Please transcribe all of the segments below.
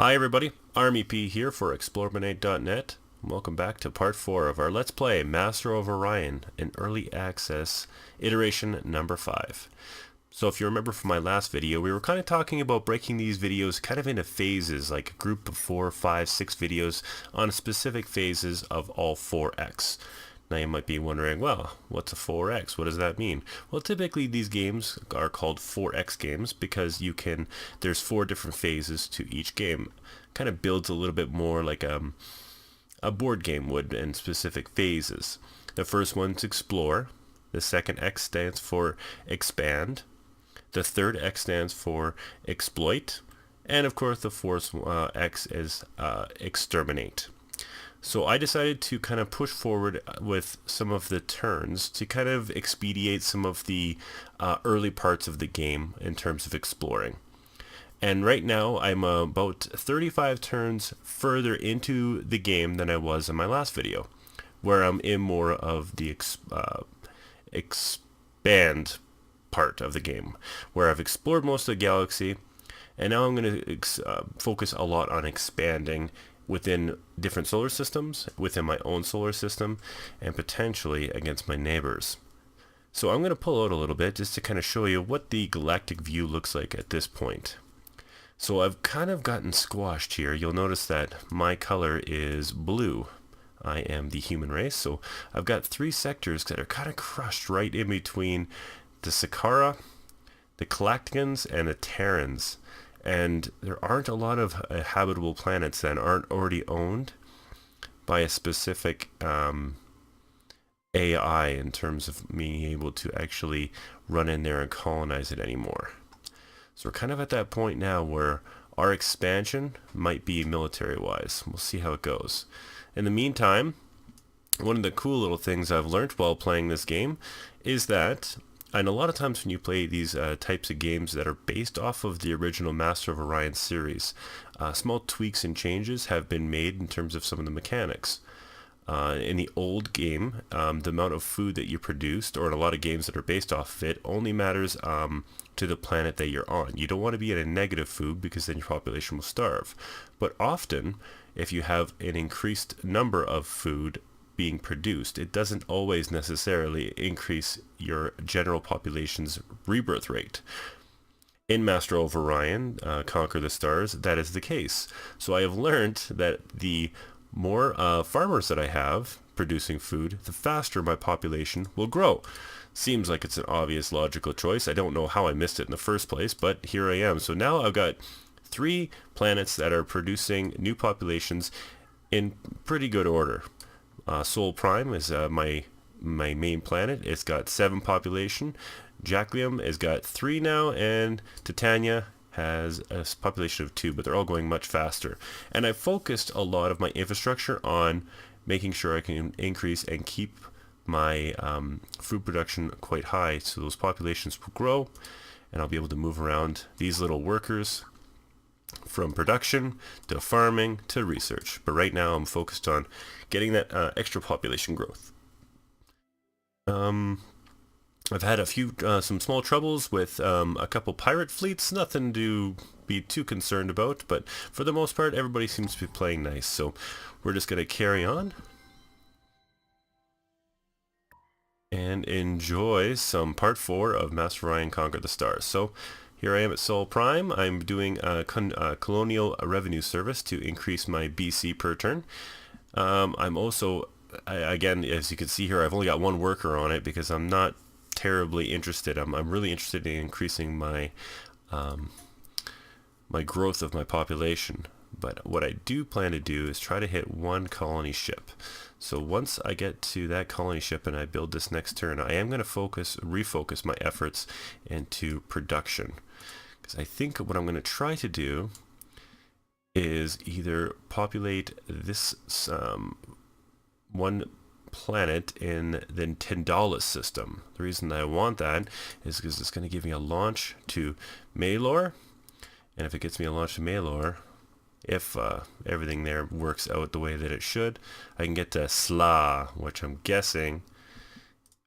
Hi everybody, ArmyP here for eXplorminate.net. Welcome back to part 4 of our Let's Play Master of Orion in Early Access iteration number 5. So if you remember from my last video, we were kind of talking about breaking these videos kind of into phases, like a group of 4, 5, 6 videos on specific phases of all 4X. Now you might be wondering, well, what's a 4X? What does that mean? Well, typically these games are called 4X games because there's 4 different phases to each game. Kind of builds a little bit more like a board game would in specific phases. The first one's Explore. The second X stands for Expand. The third X stands for Exploit. And of course the fourth X is Exterminate. So I decided to kind of push forward with some of the turns to kind of expedite some of the early parts of the game in terms of exploring. And right now I'm about 35 turns further into the game than I was in my last video, where I'm in more of the expand part of the game, where I've explored most of the galaxy, and now I'm going to focus a lot on expanding within different solar systems, within my own solar system, and potentially against my neighbors. So I'm going to pull out a little bit just to kind of show you what the galactic view looks like at this point. So I've kind of gotten squashed here. You'll notice that my color is blue. I am the human race, so I've got 3 sectors that are kind of crushed right in between the Sakara, the Galacticans, and the Terrans. And there aren't a lot of habitable planets that aren't already owned by a specific AI in terms of being able to actually run in there and colonize it anymore. So we're kind of at that point now where our expansion might be military-wise. We'll see how it goes. In the meantime, one of the cool little things I've learned while playing this game is that, and a lot of times when you play these types of games that are based off of the original Master of Orion series, small tweaks and changes have been made in terms of some of the mechanics. In the old game, the amount of food that you produced, or in a lot of games that are based off of it, only matters to the planet that you're on. You don't want to be in a negative food because then your population will starve. But often, if you have an increased number of food being produced, it doesn't always necessarily increase your general population's rebirth rate. In Master of Orion, Conquer the Stars, that is the case. So I have learned that the more farmers that I have producing food, the faster my population will grow. Seems like it's an obvious logical choice. I don't know how I missed it in the first place, but here I am. So now I've got 3 planets that are producing new populations in pretty good order. Sol Prime is my main planet. It's got 7 population. Jaclium has got 3 now, and Titania has a population of 2, but they're all going much faster. And I focused a lot of my infrastructure on making sure I can increase and keep my food production quite high, so those populations will grow, and I'll be able to move around these little workers from production to farming to research. But right now I'm focused on getting that extra population growth. I've had some small troubles with a couple pirate fleets, nothing to be too concerned about, but for the most part everybody seems to be playing nice, so we're just going to carry on and enjoy some part 4 of Master of Orion Conquer the Stars. So here I am at Sol Prime. I'm doing a colonial revenue service to increase my BC per turn. I'm also, again, as you can see here, I've only got 1 worker on it because I'm not terribly interested. I'm really interested in increasing my my growth of my population. But what I do plan to do is try to hit 1 colony ship. So once I get to that colony ship and I build this next turn, I am going to refocus my efforts into production. Because I think what I'm going to try to do is either populate this 1 planet in the Tyndallus system. The reason I want that is because it's going to give me a launch to Malor, and if it gets me a launch to Malor, if everything there works out the way that it should, I can get to Sla, which I'm guessing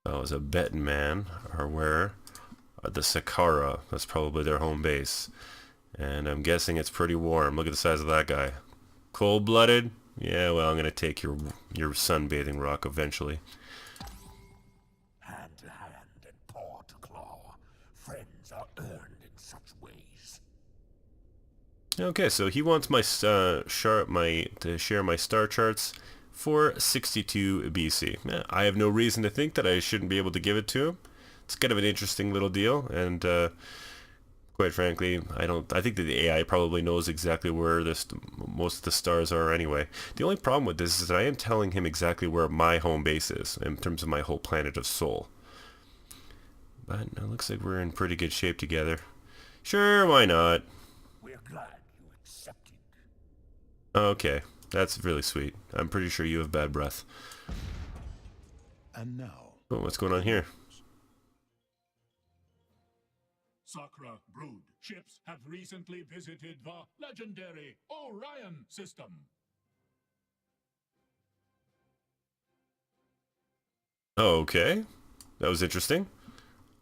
is a Betan man, or where the Sakara, that's probably their home base. And I'm guessing it's pretty warm. Look at the size of that guy. Cold-blooded? Yeah, well, I'm going to take your sunbathing rock eventually. Hand to hand and paw to claw. Friends are earned in such ways. Okay, so he wants my to share my star charts for 62 BC. I have no reason to think that I shouldn't be able to give it to him. It's kind of an interesting little deal, and quite frankly, I think that the AI probably knows exactly where most of the stars are anyway. The only problem with this is that I am telling him exactly where my home base is in terms of my whole planet of Sol. But it looks like we're in pretty good shape together. Sure, why not? We're glad you accepted. Okay, that's really sweet. I'm pretty sure you have bad breath. And now, Oh, what's going on here? Sakra brood ships have recently visited the legendary Orion system. Okay, that was interesting.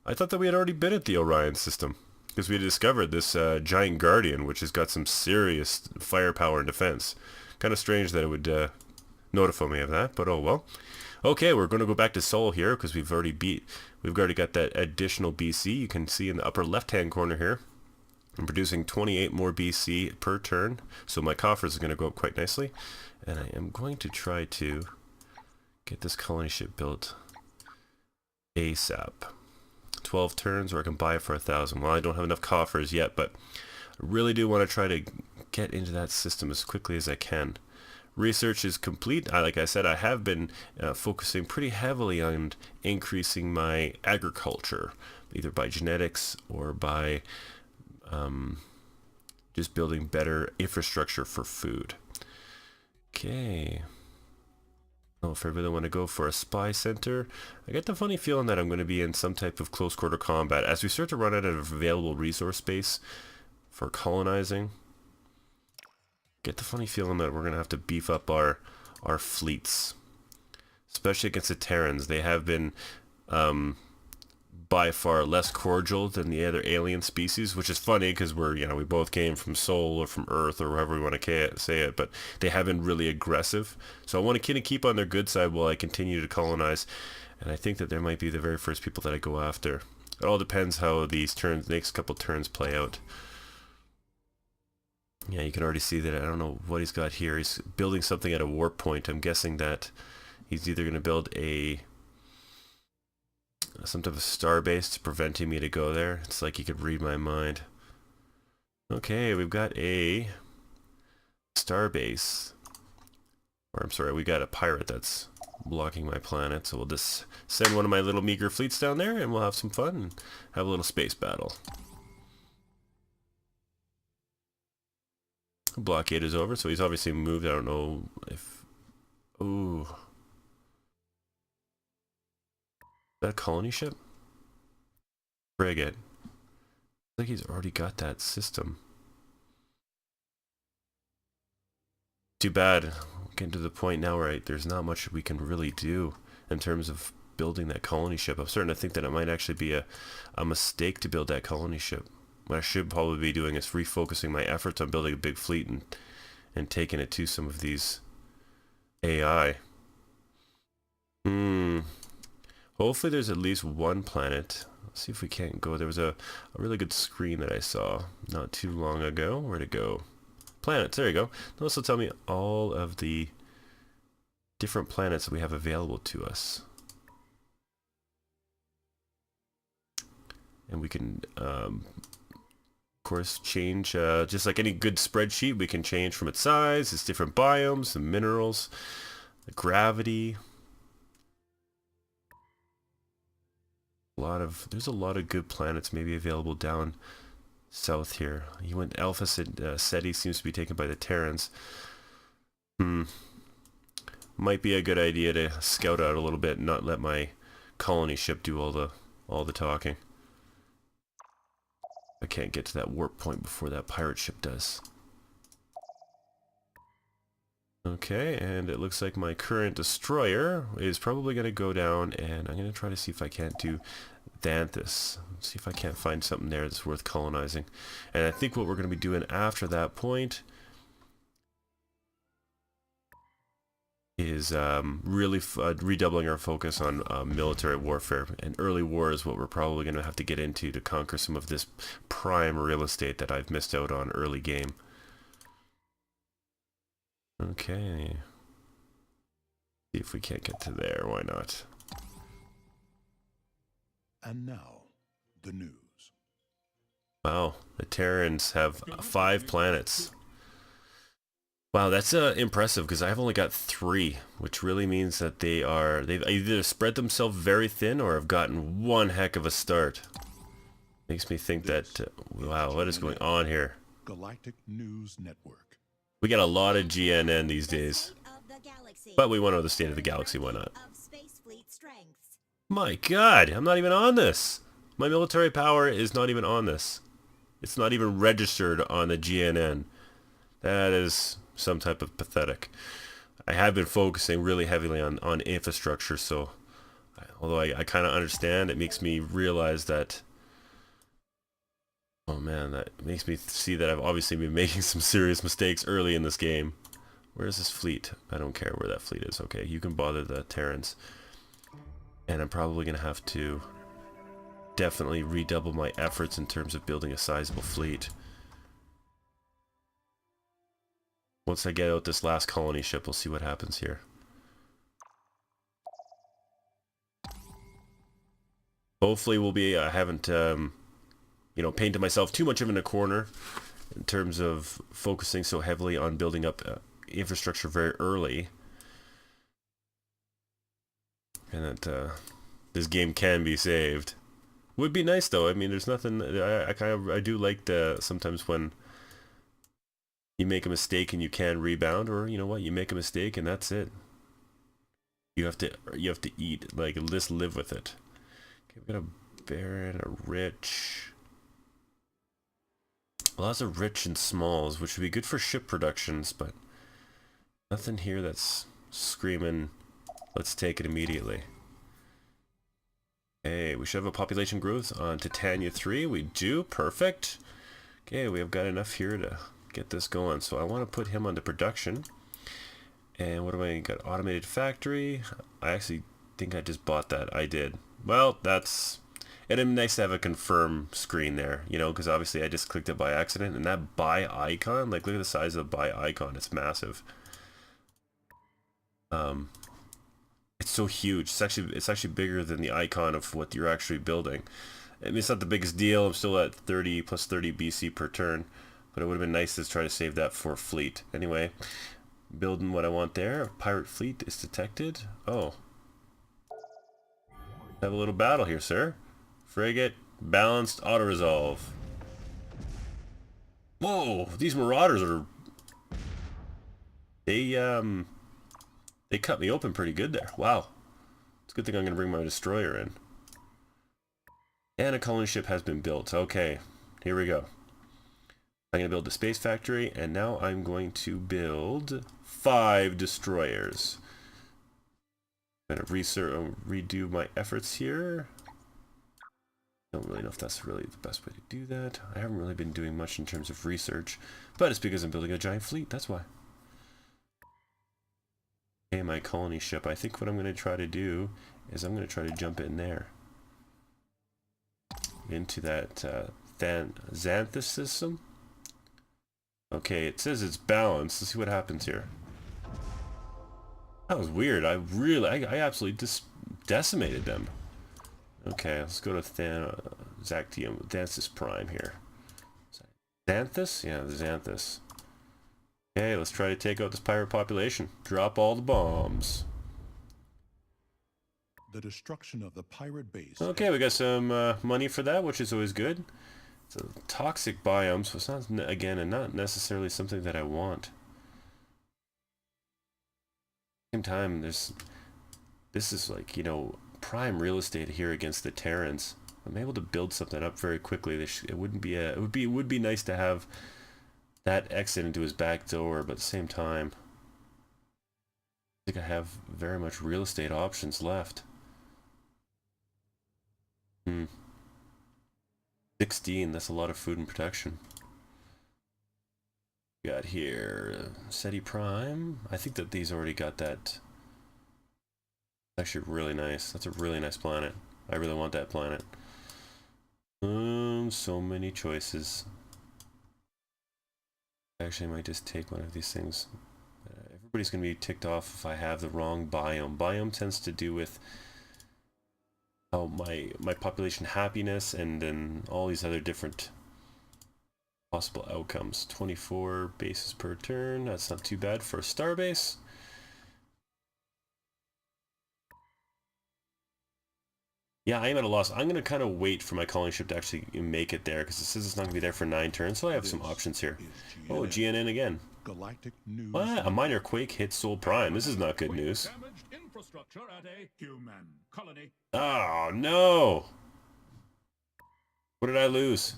I thought that we had already been at the Orion system because we had discovered this giant guardian, which has got some serious firepower and defense. Kind of strange that it would notify me of that, but oh well. Okay, we're going to go back to Sol here because we've already got that additional BC. You can see in the upper left-hand corner here, I'm producing 28 more BC per turn, so my coffers are going to go up quite nicely. And I am going to try to get this colony ship built ASAP. 12 turns, or I can buy it for 1,000. Well, I don't have enough coffers yet, but I really do want to try to get into that system as quickly as I can. Research is complete. Like I said, I have been focusing pretty heavily on increasing my agriculture, either by genetics or by just building better infrastructure for food. Okay. Oh, if I really want to go for a spy center, I get the funny feeling that I'm going to be in some type of close quarter combat as we start to run out of available resource space for colonizing. Get the funny feeling that we're going to have to beef up our fleets, especially against the Terrans. They have been by far less cordial than the other alien species, which is funny because we both came from Sol or from Earth or however we want to say it, but they have been really aggressive. So I want to kind of keep on their good side while I continue to colonize, and I think that there might be the very first people that I go after. It all depends how these next couple turns play out. Yeah, you can already see that I don't know what he's got here. He's building something at a warp point. I'm guessing that he's either going to build some type of star base to preventing me to go there. It's like he could read my mind. Okay, we've got a star base. Or I'm sorry, we got a pirate that's blocking my planet. So we'll just send one of my little meager fleets down there and we'll have some fun and have a little space battle. Blockade is over, so he's obviously moved. I don't know if... Ooh. Is that a colony ship? Frigate. I think he's already got that system. Too bad. Getting to the point now where there's not much we can really do in terms of building that colony ship. I'm starting to think that it might actually be a mistake to build that colony ship. What I should probably be doing is refocusing my efforts on building a big fleet and taking it to some of these AI. Hopefully there's at least one planet. Let's see if we can't go. There was a really good screen that I saw not too long ago. Where'd it go? Planets, there you go. This will tell me all of the different planets that we have available to us. And we can, of course, change, just like any good spreadsheet, we can change from its size, its different biomes, the minerals, the gravity. There's a lot of good planets maybe available down south here. You went Alpha Ceti seems to be taken by the Terrans. Might be a good idea to scout out a little bit and not let my colony ship do all the talking. I can't get to that warp point before that pirate ship does. Okay, and it looks like my current destroyer is probably going to go down, and I'm going to try to see if I can't do Xanthus. Let's see if I can't find something there that's worth colonizing. And I think what we're going to be doing after that point is really redoubling our focus on military warfare. And early war is what we're probably going to have to get into to conquer some of this prime real estate that I've missed out on early game. Okay. See if we can't get to there. Why not? And now, the news. Wow, the Terrans have 5 planets. Wow, that's impressive because I've only got 3, which really means that they've either spread themselves very thin or have gotten one heck of a start. Makes me think that wow, what is going on here? Galactic News Network. We got a lot of GNN these days, but we want to know the state of the galaxy. Why not? My God, I'm not even on this. My military power is not even on this. It's not even registered on the GNN. That is some type of pathetic. I have been focusing really heavily on infrastructure, so although I kind of understand, it makes me realize that, oh man, that makes me see that I've obviously been making some serious mistakes early in this game. Where's this fleet? I don't care where that fleet is. Okay, you can bother the Terrans. And I'm probably going to have to definitely redouble my efforts in terms of building a sizable fleet. Once I get out this last colony ship, we'll see what happens here. Hopefully we'll be, I haven't, you know, painted myself too much of in a corner in terms of focusing so heavily on building up infrastructure very early. And that this game can be saved. Would be nice though. I mean, there's nothing. I do like the sometimes when you make a mistake and you can rebound, or you know what, you make a mistake and that's it. You have to eat, like, just live with it. Okay, we've got a barren, a rich. Lots of rich and smalls, which would be good for ship productions, but nothing here that's screaming, let's take it immediately. Okay, we should have a population growth on Titania 3. We do. Perfect. Okay, we have got enough here to get this going. So I want to put him onto production. And what do I got? Automated factory. I actually think I just bought that. I did. Well, that's... It'd be nice to have a confirm screen there, you know, because obviously I just clicked it by accident. And that buy icon, like, look at the size of the buy icon. It's massive. It's so huge. It's actually bigger than the icon of what you're actually building. I mean, it's not the biggest deal. I'm still at 30 plus 30 BC per turn, but it would have been nice to try to save that for fleet. Anyway, building what I want there. A pirate fleet is detected. Oh, have a little battle here, sir. Frigate, balanced, auto resolve. Whoa, these marauders are. They cut me open pretty good there. Wow. It's a good thing I'm going to bring my destroyer in. And a colony ship has been built. Okay, here we go. I'm going to build the space factory, and now I'm going to build 5 destroyers. I'm going to redo my efforts here. Don't really know if that's really the best way to do that. I haven't really been doing much in terms of research, but it's because I'm building a giant fleet, that's why. Okay, my colony ship. I think what I'm going to try to do is I'm going to try to jump in there. Into that Xanthus system. Okay, it says it's balanced. Let's see what happens here. That was weird. I absolutely just decimated them. Okay, let's go to Zactium. Xanthus Prime here. Xanthus? Yeah, the Xanthus. Okay, let's try to take out this pirate population. Drop all the bombs. The destruction of the pirate base. Okay, we got some money for that, which is always good. It's a toxic biome, so it's not, again, and not necessarily something that I want. At the same time, this is like, you know, prime real estate here against the Terrans. I'm able to build something up very quickly. It would be nice to have that exit into his back door, but at the same time, I think I have very much real estate options left. Hmm. 16, that's a lot of food and protection. Got here SETI Prime. I think that these already got that. Actually really nice. That's a really nice planet. I really want that planet. So many choices. Actually, I might just take one of these things. Everybody's gonna be ticked off if I have the wrong biome. Biome tends to do with how my population happiness and then all these other different possible outcomes. 24 bases per turn. That's not too bad for a star base. Yeah, I am at a loss. I'm going to kind of wait for my calling ship to actually make it there, because it says it's not going to be there for 9 turns, so I have some options here. Oh, GNN again. Galactic news. What? A minor quake hit Sol Prime. This is not good news. Damaged infrastructure at a human colony. Oh, no! What did I lose?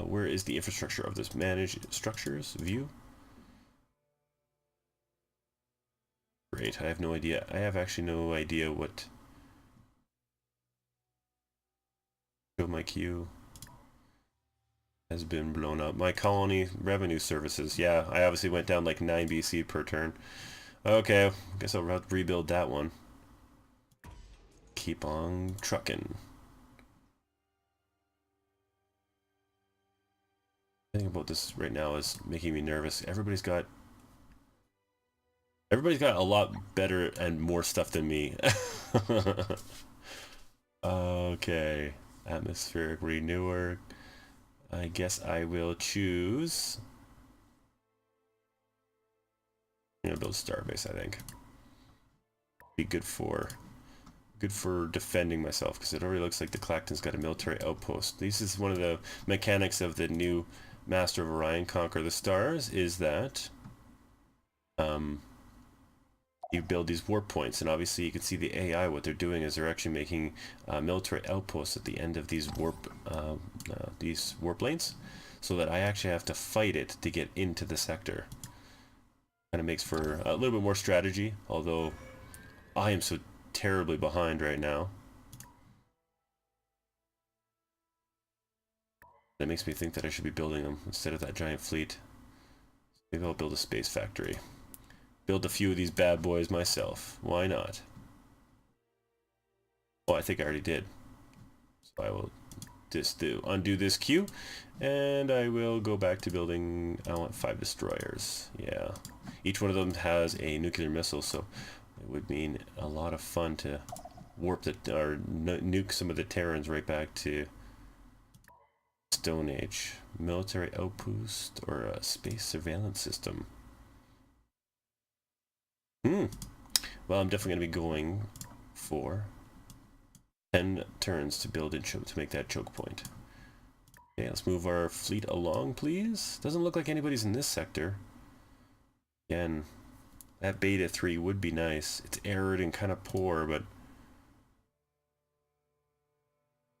Where is the infrastructure of this managed structures view? Great, I have no idea. I have actually no idea what... Show my queue has been blown up. My colony revenue services. Yeah, I obviously went down like 9 BC per turn. Okay, I guess I'll have to rebuild that one. Keep on trucking. The thing about this right now is making me nervous. Everybody's got a lot better and more stuff than me. Okay, atmospheric renewer. I guess I will choose. I'm gonna build Starbase, I think. Be good for defending myself, because it already looks like the Clacton's got a military outpost. This is one of the mechanics of the new Master of Orion Conquer the Stars, is that you build these warp points, and obviously you can see the AI, what they're doing is they're actually making military outposts at the end of these warp lanes, so that I actually have to fight it to get into the sector. Kind of makes for a little bit more strategy, although I am so terribly behind right now. That makes me think that I should be building them instead of that giant fleet. Maybe I'll build a space factory. Build a few of these bad boys myself. Why not? Oh, I think I already did. So I will just undo this queue, and I will go back to building. I want 5 destroyers. Yeah. Each one of them has a nuclear missile, so it would mean a lot of fun to warp or nuke some of the Terrans right back to Stone Age. Military outpost or a space surveillance system. Well, I'm definitely going to be going for 10 turns to build and to make that choke point. Okay, let's move our fleet along, please. Doesn't look like anybody's in this sector. Again, that Beta 3 would be nice. It's arid and kind of poor, but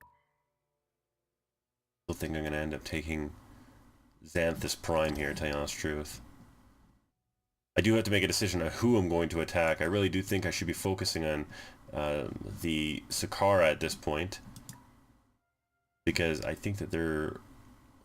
I still think I'm going to end up taking Xanthus Prime here, to tell you the honest truth. I do have to make a decision on who I'm going to attack. I really do think I should be focusing on the Sakara at this point, because I think that there are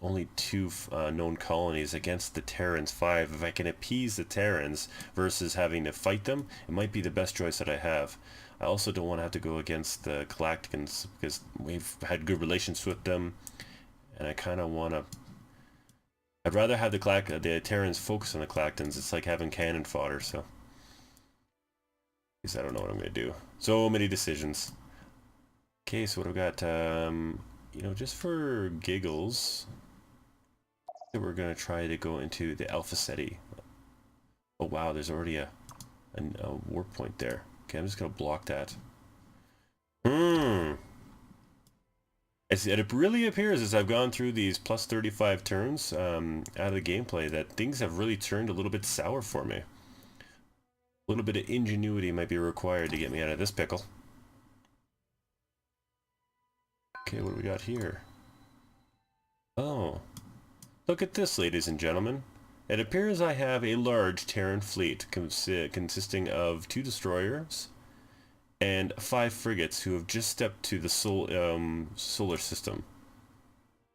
only 2 known colonies against the Terrans 5. If I can appease the Terrans versus having to fight them, it might be the best choice that I have. I also don't want to have to go against the Galacticans, because we've had good relations with them, and I kind of want to... I'd rather have the Terrans focus on the Clactons. It's like having cannon fodder, so... I don't know what I'm going to do. So many decisions. Okay, so what I've got, you know, just for giggles, we're going to try to go into the Alpha SETI. Oh wow, there's already a warp point there. Okay, I'm just going to block that. It really appears, as I've gone through these plus 35 turns out of the gameplay, that things have really turned a little bit sour for me. A little bit of ingenuity might be required to get me out of this pickle. Okay, what do we got here? Oh, look at this, ladies and gentlemen. It appears I have a large Terran fleet consisting of 2 destroyers and 5 frigates who have just stepped to the solar system.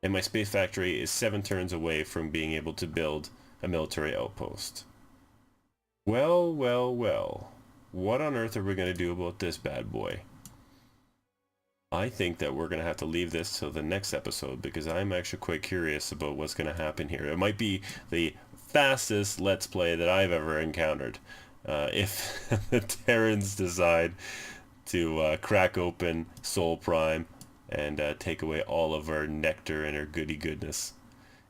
And my space factory is 7 turns away from being able to build a military outpost. Well, well, well. What on earth are we going to do about this bad boy? I think that we're going to have to leave this till the next episode, because I'm actually quite curious about what's going to happen here. It might be the fastest Let's Play that I've ever encountered. If the Terrans decide to crack open Sol Prime and take away all of our nectar and our goody goodness.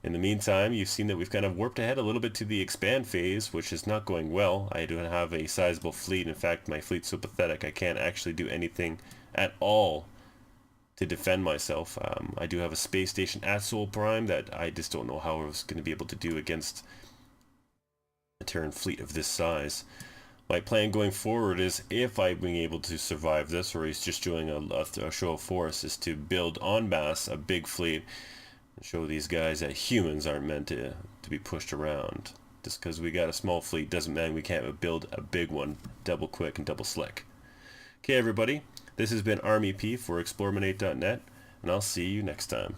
In the meantime, you've seen that we've kind of warped ahead a little bit to the expand phase, which is not going well. I don't have a sizable fleet. In fact, my fleet's so pathetic I can't actually do anything at all to defend myself. I do have a space station at Sol Prime that I just don't know how I was going to be able to do against a Terran fleet of this size. My plan going forward is, if I'm being able to survive this, or he's just doing a show of force, is to build en masse a big fleet and show these guys that humans aren't meant to be pushed around. Just because we got a small fleet doesn't mean we can't build a big one, double quick and double slick. Okay, everybody, this has been Army P for eXplorminate.net, and I'll see you next time.